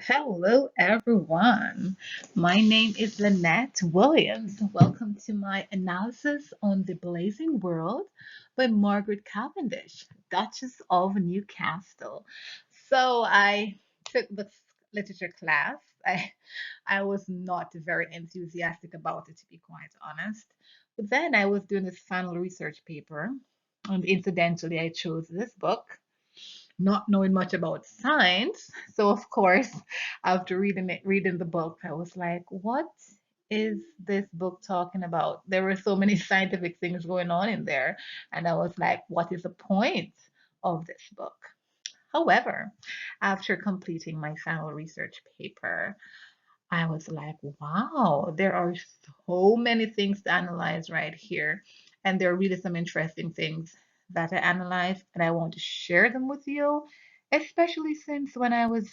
Hello, everyone. My name is Lynette Williams. Welcome to my analysis on The Blazing World by Margaret Cavendish, Duchess of Newcastle. So I took this literature class. I was not very enthusiastic about it, to be quite honest. But then I was doing this final research paper, and incidentally, I chose this book not knowing much about science. So of course, after reading the book, I was like, what is this book talking about? There were so many scientific things going on in there. And I was like, what is the point of this book? However, after completing my final research paper, I was like, wow, there are so many things to analyze right here. And there are really some interesting things that I analyzed, and I want to share them with you, especially since when I was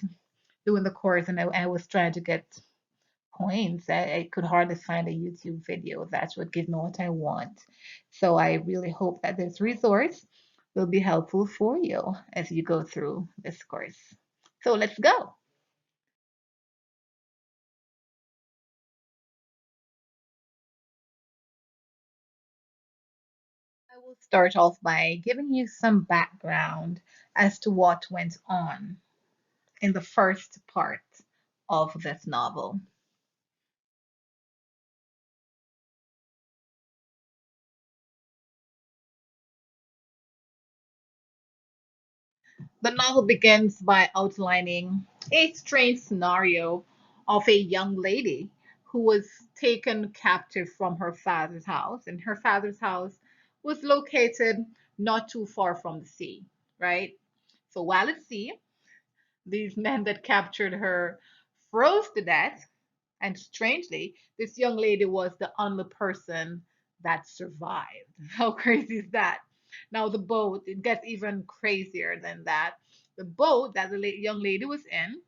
doing the course and I was trying to get points, I could hardly find a YouTube video that would give me what I want. So I really hope that this resource will be helpful for you as you go through this course. So let's go. I will start off by giving you some background as to what went on in the first part of this novel. The novel begins by outlining a strange scenario of a young lady who was taken captive from her father's house, and her father's house was located not too far from the sea, right? So while at sea, these men that captured her froze to death. And strangely, this young lady was the only person that survived. How crazy is that? Now, the boat, it gets even crazier than that. The boat that the young lady was in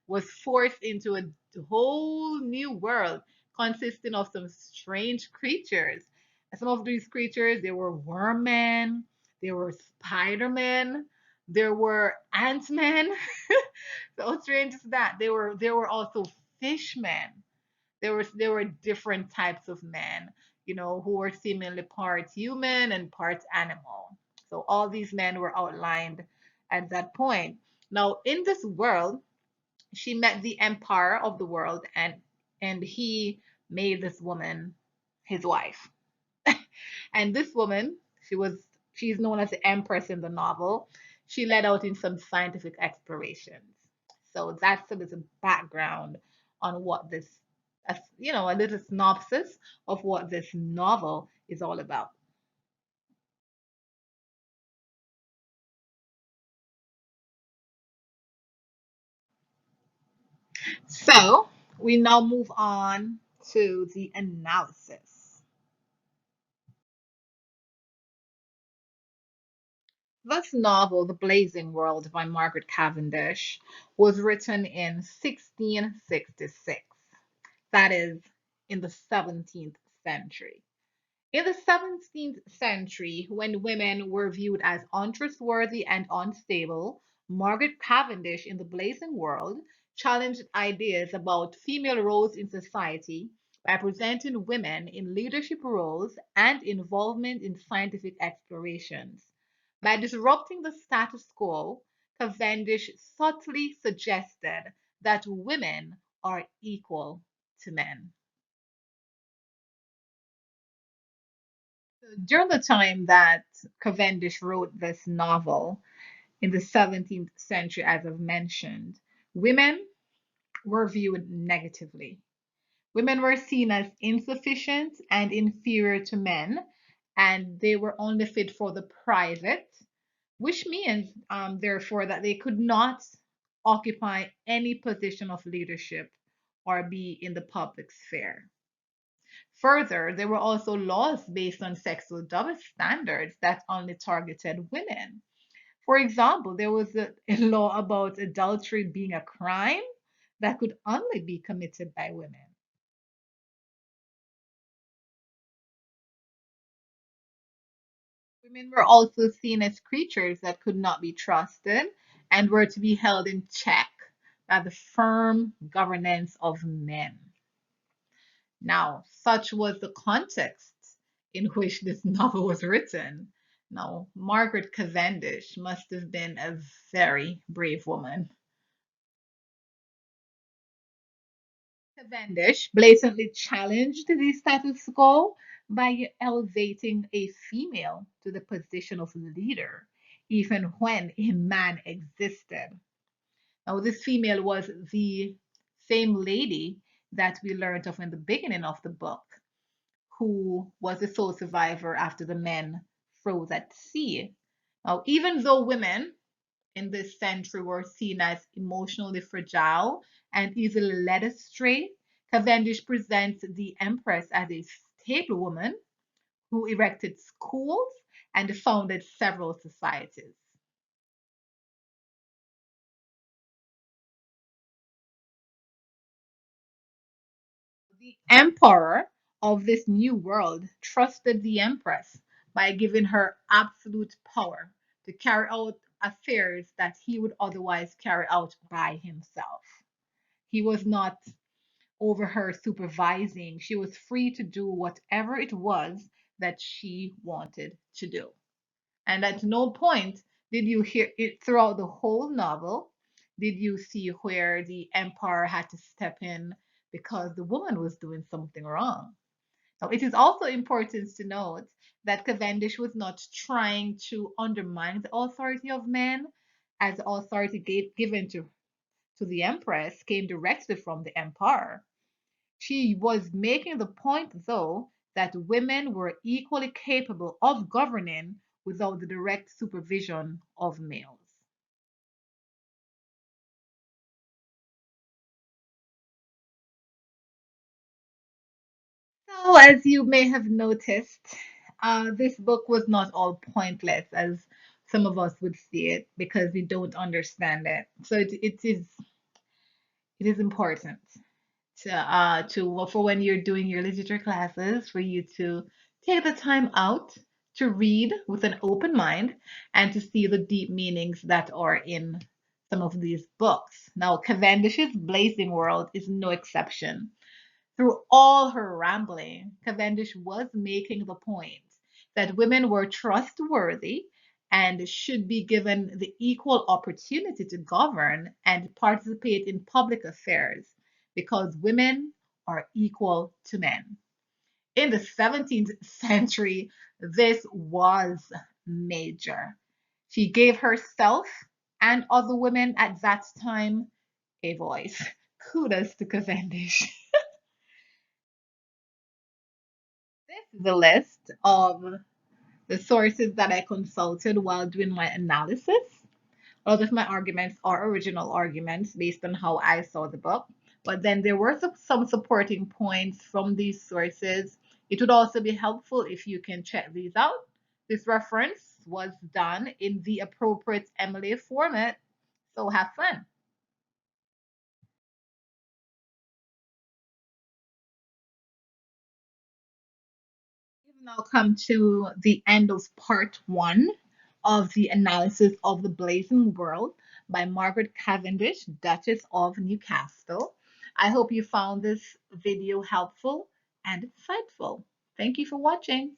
was forced into a whole new world consisting of some strange creatures. And some of these creatures, they were wormmen, they were spider-men, there were ant-men. So how strange is that? There were also fishmen. There were different types of men, who were seemingly part human and part animal. So all these men were outlined at that point. Now, in this world, she met the empire of the world, and he made this woman his wife. And this woman, she's known as the Empress in the novel. She led out in some scientific explorations. So that's a little background on what this, a little synopsis of what this novel is all about. So we now move on to the analysis. This novel, The Blazing World by Margaret Cavendish, was written in 1666. That is, in the 17th century. In the 17th century, when women were viewed as untrustworthy and unstable, Margaret Cavendish in The Blazing World challenged ideas about female roles in society by presenting women in leadership roles and involvement in scientific explorations. By disrupting the status quo, Cavendish subtly suggested that women are equal to men. During the time that Cavendish wrote this novel in the 17th century, as I've mentioned, women were viewed negatively. Women were seen as insufficient and inferior to men, and they were only fit for the private, which means, therefore, that they could not occupy any position of leadership or be in the public sphere. Further, there were also laws based on sexual double standards that only targeted women. For example, there was a law about adultery being a crime that could only be committed by women. Women were also seen as creatures that could not be trusted and were to be held in check at the firm governance of men. Now, such was the context in which this novel was written. Now, Margaret Cavendish must have been a very brave woman. Cavendish blatantly challenged the status quo by elevating a female to the position of leader, even when a man existed. Now, this female was the same lady that we learned of in the beginning of the book, who was the sole survivor after the men froze at sea. Now, even though women in this century were seen as emotionally fragile and easily led astray, Cavendish presents the Empress as a stable woman who erected schools and founded several societies. The emperor of this new world trusted the Empress by giving her absolute power to carry out affairs that he would otherwise carry out by himself. He was not over her supervising. She was free to do whatever it was that she wanted to do. And at no point did you hear it throughout the whole novel, did you see where the emperor had to step in because the woman was doing something wrong. Now, it is also important to note that Cavendish was not trying to undermine the authority of men, as the authority given to the empress came directly from the emperor. She was making the point, though, that women were equally capable of governing without the direct supervision of males. So, as you may have noticed, this book was not all pointless as some of us would see it because we don't understand it. So it is important to well, for when you're doing your literature classes for you to take the time out to read with an open mind and to see the deep meanings that are in some of these books. Now, Cavendish's Blazing World is no exception. Through all her rambling, Cavendish was making the point that women were trustworthy and should be given the equal opportunity to govern and participate in public affairs because women are equal to men. In the 17th century, this was major. She gave herself and other women at that time a voice. Kudos to Cavendish. This is a list of the sources that I consulted while doing my analysis. A lot of my arguments are original arguments based on how I saw the book, but then there were some supporting points from these sources. It would also be helpful if you can check these out. This reference was done in the appropriate Emily format, so have fun. We've now come to the end of part one of the analysis of The Blazing World by Margaret Cavendish, Duchess of Newcastle. I hope you found this video helpful and insightful. Thank you for watching.